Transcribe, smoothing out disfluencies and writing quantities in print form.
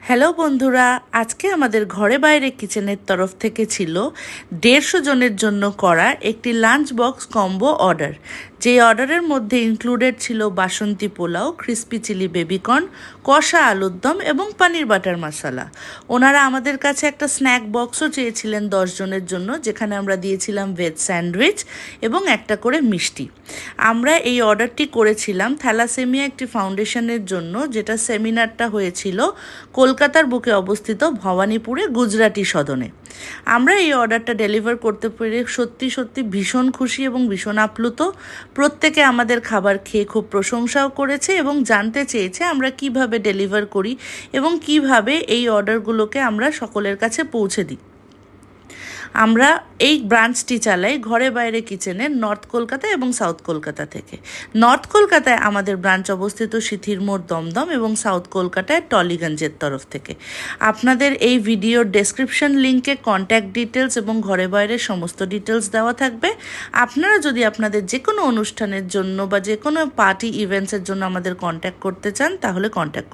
Hello বন্ধুরা, আজকে আমাদের ঘরে বাইরে কিচেনের তরফ থেকে ছিল 150 জনের জন্য করা একটি লাঞ্চ বক্স কম্বো অর্ডার। যেই অর্ডারের মধ্যে ইনক্লুডেড ছিল বাসন্তী পোলাও, ক্রিস্পি চিলি বেবিকর্ন, কষা আলুর দম এবং পনির বাটার মশলা। ওনারা আমাদের কাছে একটা স্ন্যাক বক্সও চেয়েছিলেন 10 জনের জন্য, যেখানে আমরা দিয়েছিলাম ভেজ স্যান্ডউইচ এবং একটা করে মিষ্টি। আমরা এই অর্ডারটি করেছিলাম থ্যালাসেমিয়া একটি ফাউন্ডেশনের জন্য, যেটা সেমিনারটা হয়েছিল কলকাতার বুকে অবস্থিত ভবানীপুরে গুজরাটি সদনে। আমরা এই অর্ডারটা ডেলিভার করতে পেরে সত্যি সত্যি ভীষণ খুশি এবং ভীষণ আপ্লুত। প্রত্যেকে আমাদের খাবার খেয়ে খুব প্রশংসাও করেছে এবং জানতে চেয়েছে আমরা কিভাবে ডেলিভার করি এবং কিভাবে এই অর্ডারগুলোকে আমরা সকলের কাছে পৌঁছে দিই। আমরা এই ব্রাঞ্চটি চালাই ঘরে বাইরে কিচেনের নর্থ কলকাতা এবং সাউথ কলকাতা থেকে। নর্থ কলকাতায় আমাদের ব্রাঞ্চ অবস্থিত সিথির মোড় দমদম এবং সাউথ কলকাতায় টলিগঞ্জের তরফ থেকে। আপনাদের এই ভিডিওর ডেসক্রিপশন লিঙ্কে কন্ট্যাক্ট ডিটেলস এবং ঘরে বাইরের সমস্ত ডিটেলস দেওয়া থাকবে। আপনারা যদি আপনাদের যে কোনো অনুষ্ঠানের জন্য বা যে কোনো পার্টি ইভেন্টসের জন্য আমাদের কন্ট্যাক্ট করতে চান তাহলে কন্ট্যাক্ট করুন।